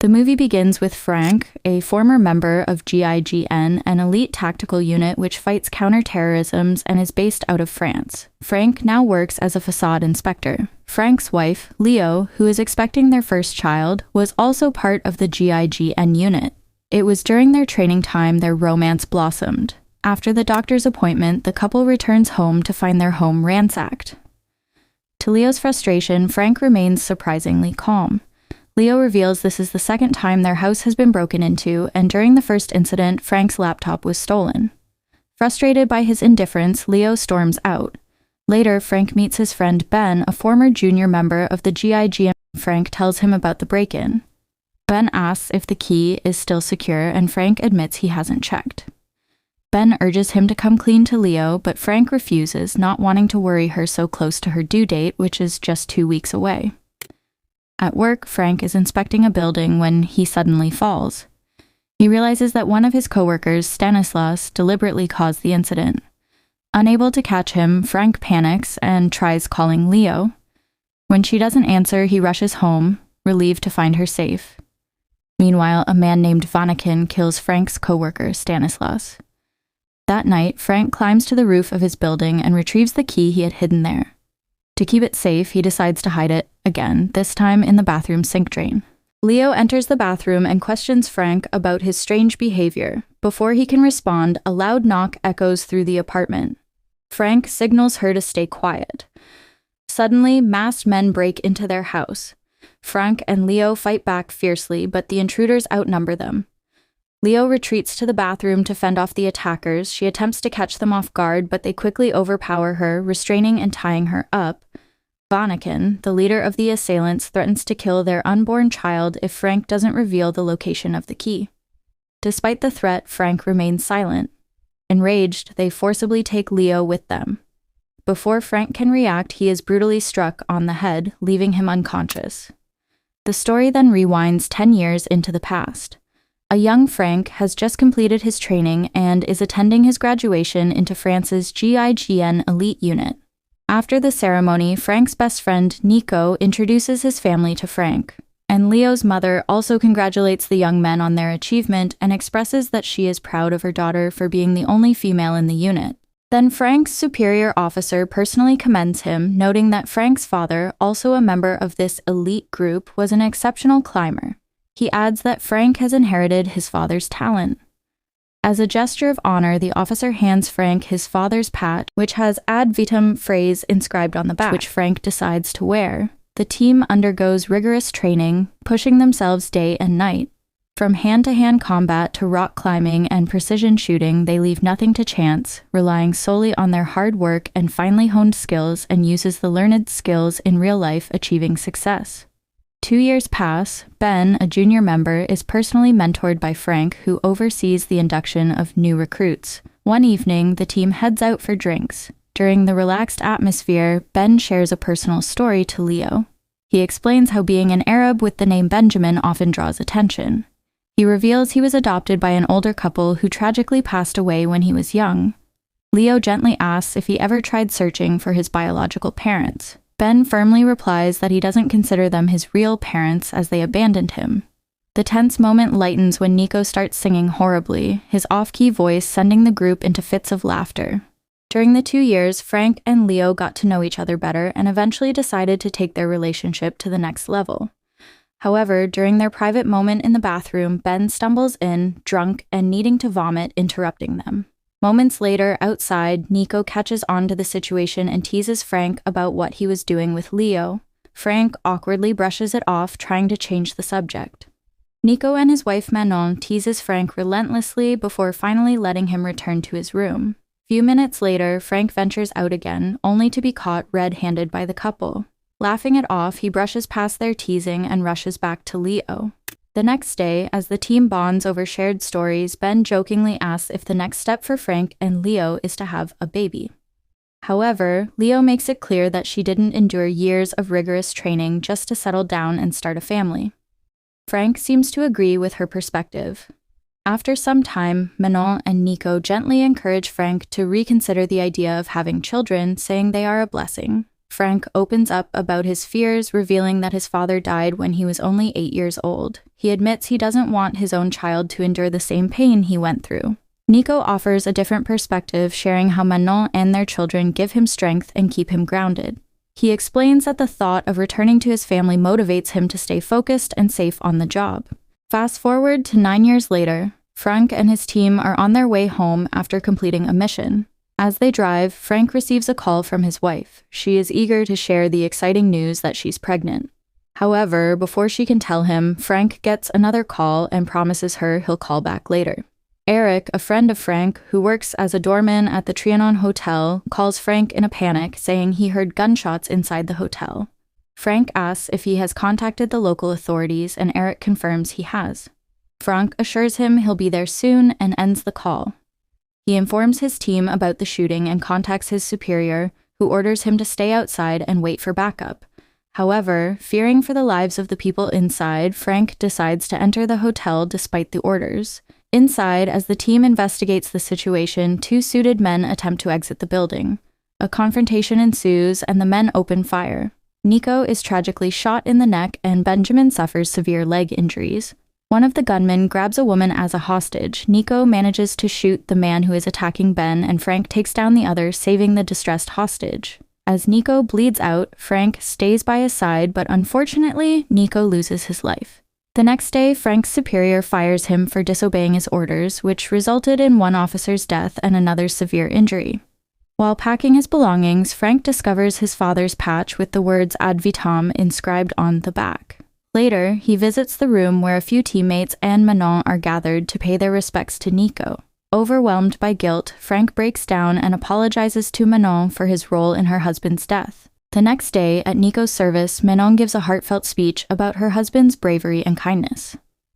The movie begins with Franck, a former member of GIGN, an elite tactical unit which fights counter-terrorism and is based out of France. Franck now works as a facade inspector. Franck's wife, Leo, who is expecting their first child, was also part of the GIGN unit. It was during their training time their romance blossomed. After the doctor's appointment, the couple returns home to find their home ransacked. To Leo's frustration, Franck remains surprisingly calm. Leo reveals this is the second time their house has been broken into, and during the first incident, Franck's laptop was stolen. Frustrated by his indifference, Leo storms out. Later, Franck meets his friend Ben, a former junior member of the GIGN. Franck tells him about the break-in. Ben asks if the key is still secure, and Franck admits he hasn't checked. Ben urges him to come clean to Leo, but Franck refuses, not wanting to worry her so close to her due date, which is just 2 weeks away. At work, Franck is inspecting a building when he suddenly falls. He realizes that one of his coworkers, Stanislas, deliberately caused the incident. Unable to catch him, Franck panics and tries calling Leo. When she doesn't answer, he rushes home, relieved to find her safe. Meanwhile, a man named Vanakin kills Franck's coworker, Stanislas. That night, Franck climbs to the roof of his building and retrieves the key he had hidden there. To keep it safe, he decides to hide it again, this time in the bathroom sink drain. Leo enters the bathroom and questions Franck about his strange behavior. Before he can respond, a loud knock echoes through the apartment. Franck signals her to stay quiet. Suddenly, masked men break into their house. Franck and Leo fight back fiercely, but the intruders outnumber them. Leo retreats to the bathroom to fend off the attackers. She attempts to catch them off guard, but they quickly overpower her, restraining and tying her up. Vanakin, the leader of the assailants, threatens to kill their unborn child if Franck doesn't reveal the location of the key. Despite the threat, Franck remains silent. Enraged, they forcibly take Leo with them. Before Franck can react, he is brutally struck on the head, leaving him unconscious. The story then rewinds 10 years into the past. A young Franck has just completed his training and is attending his graduation into France's GIGN elite unit. After the ceremony, Franck's best friend, Nico, introduces his family to Franck, and Leo's mother also congratulates the young men on their achievement and expresses that she is proud of her daughter for being the only female in the unit. Then Franck's superior officer personally commends him, noting that Franck's father, also a member of this elite group, was an exceptional climber. He adds that Franck has inherited his father's talent. As a gesture of honor, the officer hands Franck his father's patch, which has Ad Vitam phrase inscribed on the back, which Franck decides to wear. The team undergoes rigorous training, pushing themselves day and night. From hand-to-hand combat to rock climbing and precision shooting, they leave nothing to chance, relying solely on their hard work and finely honed skills, and uses the learned skills in real life, achieving success. 2 years pass. Ben, a junior member, is personally mentored by Franck, who oversees the induction of new recruits. One evening, the team heads out for drinks. During the relaxed atmosphere, Ben shares a personal story to Leo. He explains how being an Arab with the name Benjamin often draws attention. He reveals he was adopted by an older couple who tragically passed away when he was young. Leo gently asks if he ever tried searching for his biological parents. Ben firmly replies that he doesn't consider them his real parents as they abandoned him. The tense moment lightens when Nico starts singing horribly, his off-key voice sending the group into fits of laughter. During the 2 years, Franck and Leo got to know each other better and eventually decided to take their relationship to the next level. However, during their private moment in the bathroom, Ben stumbles in, drunk and needing to vomit, interrupting them. Moments later, outside, Nico catches on to the situation and teases Franck about what he was doing with Leo. Franck awkwardly brushes it off, trying to change the subject. Nico and his wife Manon teases Franck relentlessly before finally letting him return to his room. Few minutes later, Franck ventures out again, only to be caught red-handed by the couple. Laughing it off, he brushes past their teasing and rushes back to Leo. The next day, as the team bonds over shared stories, Ben jokingly asks if the next step for Franck and Leo is to have a baby. However, Leo makes it clear that she didn't endure years of rigorous training just to settle down and start a family. Franck seems to agree with her perspective. After some time, Manon and Nico gently encourage Franck to reconsider the idea of having children, saying they are a blessing. Franck opens up about his fears, revealing that his father died when he was only 8 years old. He admits he doesn't want his own child to endure the same pain he went through. Nico offers a different perspective, sharing how Manon and their children give him strength and keep him grounded. He explains that the thought of returning to his family motivates him to stay focused and safe on the job. Fast forward to 9 years later, Franck and his team are on their way home after completing a mission. As they drive, Franck receives a call from his wife. She is eager to share the exciting news that she's pregnant. However, before she can tell him, Franck gets another call and promises her he'll call back later. Eric, a friend of Franck, who works as a doorman at the Trianon Hotel, calls Franck in a panic, saying he heard gunshots inside the hotel. Franck asks if he has contacted the local authorities, and Eric confirms he has. Franck assures him he'll be there soon and ends the call. He informs his team about the shooting and contacts his superior, who orders him to stay outside and wait for backup. However, fearing for the lives of the people inside, Franck decides to enter the hotel despite the orders. Inside, as the team investigates the situation, 2 suited men attempt to exit the building. A confrontation ensues, and the men open fire. Nico is tragically shot in the neck, and Benjamin suffers severe leg injuries. One of the gunmen grabs a woman as a hostage. Nico manages to shoot the man who is attacking Ben, and Franck takes down the other, saving the distressed hostage. As Nico bleeds out, Franck stays by his side, but unfortunately, Nico loses his life. The next day, Franck's superior fires him for disobeying his orders, which resulted in one officer's death and another's severe injury. While packing his belongings, Franck discovers his father's patch with the words Ad Vitam inscribed on the back. Later, he visits the room where a few teammates and Manon are gathered to pay their respects to Nico. Overwhelmed by guilt, Franck breaks down and apologizes to Manon for his role in her husband's death. The next day, at Nico's service, Manon gives a heartfelt speech about her husband's bravery and kindness.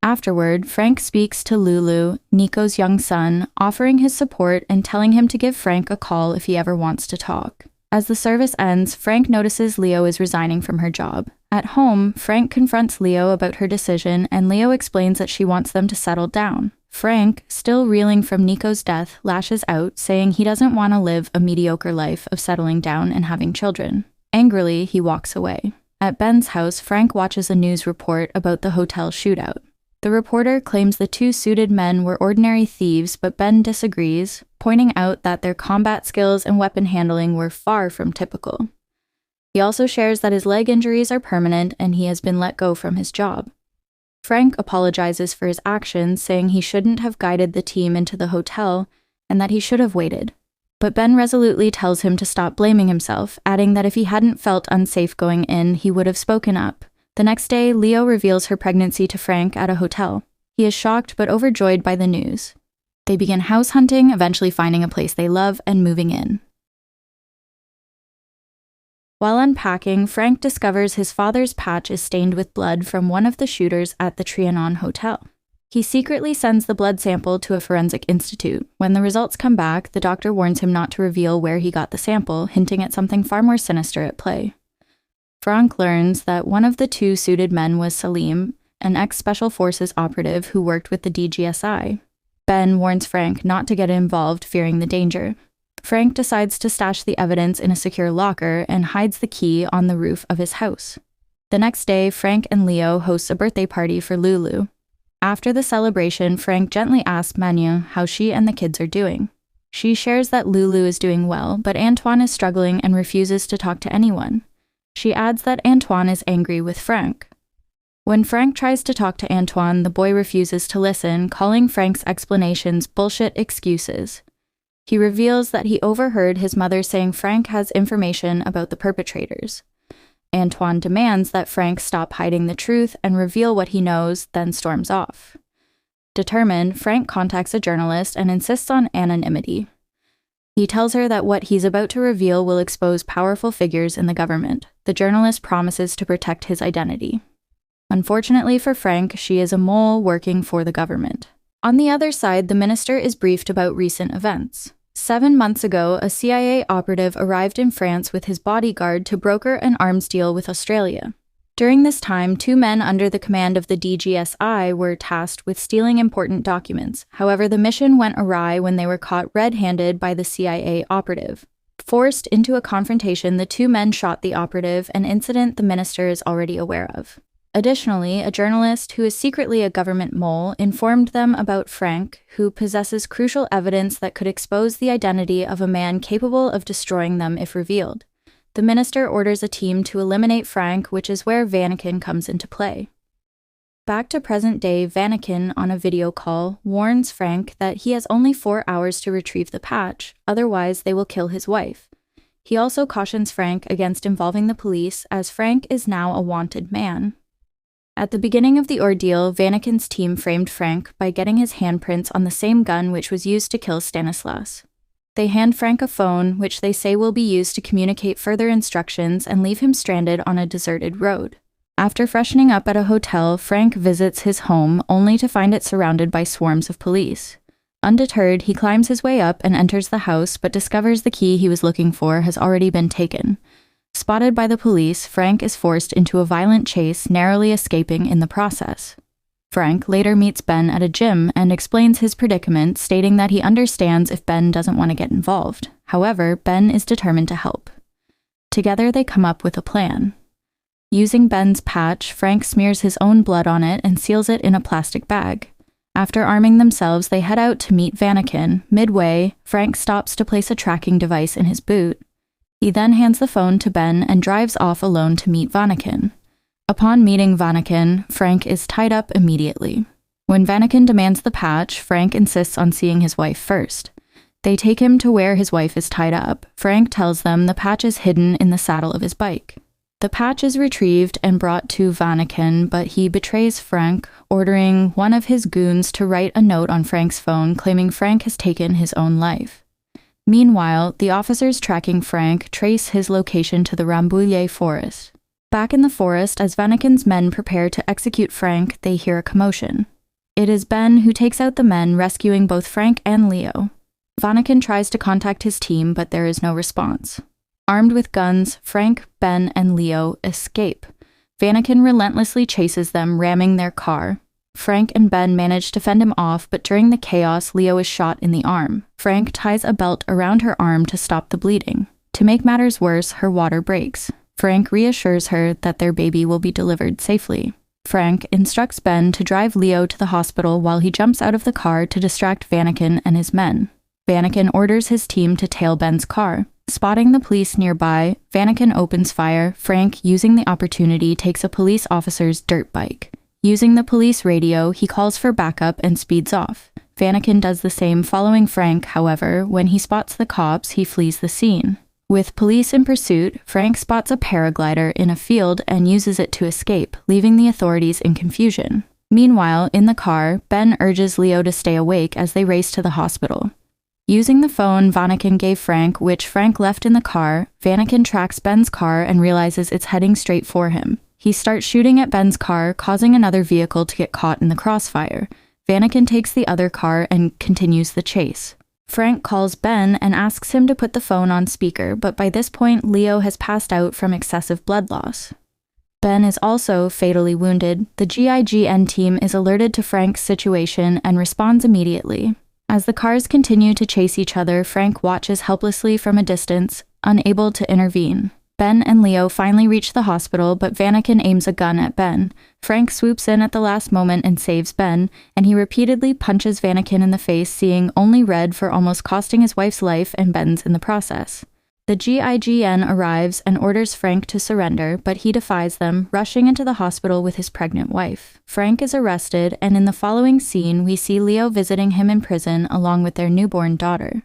Afterward, Franck speaks to Lulu, Nico's young son, offering his support and telling him to give Franck a call if he ever wants to talk. As the service ends, Franck notices Leo is resigning from her job. At home, Franck confronts Leo about her decision, and Leo explains that she wants them to settle down. Franck, still reeling from Nico's death, lashes out, saying he doesn't want to live a mediocre life of settling down and having children. Angrily, he walks away. At Ben's house, Franck watches a news report about the hotel shootout. The reporter claims the 2 suited men were ordinary thieves, but Ben disagrees, pointing out that their combat skills and weapon handling were far from typical. He also shares that his leg injuries are permanent and he has been let go from his job. Franck apologizes for his actions, saying he shouldn't have guided the team into the hotel and that he should have waited. But Ben resolutely tells him to stop blaming himself, adding that if he hadn't felt unsafe going in, he would have spoken up. The next day, Leo reveals her pregnancy to Franck at a hotel. He is shocked but overjoyed by the news. They begin house hunting, eventually finding a place they love and moving in. While unpacking, Franck discovers his father's patch is stained with blood from one of the shooters at the Trianon Hotel. He secretly sends the blood sample to a forensic institute. When the results come back, the doctor warns him not to reveal where he got the sample, hinting at something far more sinister at play. Franck learns that one of the 2 suited men was Salim, an ex-Special Forces operative who worked with the DGSI. Ben warns Franck not to get involved, fearing the danger. Franck decides to stash the evidence in a secure locker and hides the key on the roof of his house. The next day, Franck and Leo host a birthday party for Lulu. After the celebration, Franck gently asks Manu how she and the kids are doing. She shares that Lulu is doing well, but Antoine is struggling and refuses to talk to anyone. She adds that Antoine is angry with Franck. When Franck tries to talk to Antoine, the boy refuses to listen, calling Franck's explanations bullshit excuses. He reveals that he overheard his mother saying Franck has information about the perpetrators. Antoine demands that Franck stop hiding the truth and reveal what he knows, then storms off. Determined, Franck contacts a journalist and insists on anonymity. He tells her that what he's about to reveal will expose powerful figures in the government. The journalist promises to protect his identity. Unfortunately for Franck, she is a mole working for the government. On the other side, the minister is briefed about recent events. 7 months ago, a CIA operative arrived in France with his bodyguard to broker an arms deal with Australia. During this time, 2 men under the command of the DGSI were tasked with stealing important documents. However, the mission went awry when they were caught red-handed by the CIA operative. Forced into a confrontation, the two men shot the operative, an incident the minister is already aware of. Additionally, a journalist who is secretly a government mole informed them about Franck, who possesses crucial evidence that could expose the identity of a man capable of destroying them if revealed. The minister orders a team to eliminate Franck, which is where Vanaken comes into play. Back to present day, Vanaken, on a video call, warns Franck that he has only 4 hours to retrieve the patch, otherwise they will kill his wife. He also cautions Franck against involving the police, as Franck is now a wanted man. At the beginning of the ordeal, Vanaken's team framed Franck by getting his handprints on the same gun which was used to kill Stanislas. They hand Franck a phone, which they say will be used to communicate further instructions, and leave him stranded on a deserted road. After freshening up at a hotel, Franck visits his home, only to find it surrounded by swarms of police. Undeterred, he climbs his way up and enters the house, but discovers the key he was looking for has already been taken. Spotted by the police, Franck is forced into a violent chase, narrowly escaping in the process. Franck later meets Ben at a gym and explains his predicament, stating that he understands if Ben doesn't want to get involved. However, Ben is determined to help. Together, they come up with a plan. Using Ben's patch, Franck smears his own blood on it and seals it in a plastic bag. After arming themselves, they head out to meet Vanaken. Midway, Franck stops to place a tracking device in his boot. He then hands the phone to Ben and drives off alone to meet Vanaken. Upon meeting Vanaken, Franck is tied up immediately. When Vanaken demands the patch, Franck insists on seeing his wife first. They take him to where his wife is tied up. Franck tells them the patch is hidden in the saddle of his bike. The patch is retrieved and brought to Vanaken, but he betrays Franck, ordering one of his goons to write a note on Franck's phone claiming Franck has taken his own life. Meanwhile, the officers tracking Franck trace his location to the Rambouillet forest. Back in the forest, as Vanaken's men prepare to execute Franck, they hear a commotion. It is Ben who takes out the men, rescuing both Franck and Leo. Vanaken tries to contact his team, but there is no response. Armed with guns, Franck, Ben, and Leo escape. Vanaken relentlessly chases them, ramming their car. Franck and Ben manage to fend him off, but during the chaos, Leo is shot in the arm. Franck ties a belt around her arm to stop the bleeding. To make matters worse, her water breaks. Franck reassures her that their baby will be delivered safely. Franck instructs Ben to drive Leo to the hospital while he jumps out of the car to distract Vanaken and his men. Vanaken orders his team to tail Ben's car. Spotting the police nearby, Vanaken opens fire. Franck, using the opportunity, takes a police officer's dirt bike. Using the police radio, he calls for backup and speeds off. Vanaken does the same, following Franck. However, when he spots the cops, he flees the scene. With police in pursuit, Franck spots a paraglider in a field and uses it to escape, leaving the authorities in confusion. Meanwhile, in the car, Ben urges Leo to stay awake as they race to the hospital. Using the phone Vanaken gave Franck, which Franck left in the car, Vanaken tracks Ben's car and realizes it's heading straight for him. He starts shooting at Ben's car, causing another vehicle to get caught in the crossfire. Vanaken takes the other car and continues the chase. Franck calls Ben and asks him to put the phone on speaker, but by this point, Leo has passed out from excessive blood loss. Ben is also fatally wounded. The GIGN team is alerted to Franck's situation and responds immediately. As the cars continue to chase each other, Franck watches helplessly from a distance, unable to intervene. Ben and Leo finally reach the hospital, but Vanaken aims a gun at Ben. Franck swoops in at the last moment and saves Ben, and he repeatedly punches Vanaken in the face, seeing only red for almost costing his wife's life and Ben's in the process. The GIGN arrives and orders Franck to surrender, but he defies them, rushing into the hospital with his pregnant wife. Franck is arrested, and in the following scene, we see Leo visiting him in prison along with their newborn daughter.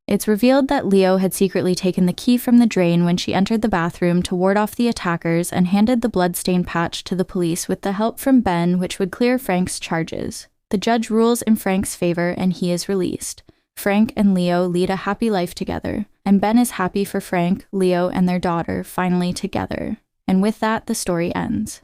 It's revealed that Leo had secretly taken the key from the drain when she entered the bathroom to ward off the attackers and handed the bloodstained patch to the police with the help from Ben, which would clear Franck's charges. The judge rules in Franck's favor and he is released. Franck and Leo lead a happy life together, and Ben is happy for Franck, Leo, and their daughter finally together. And with that, the story ends.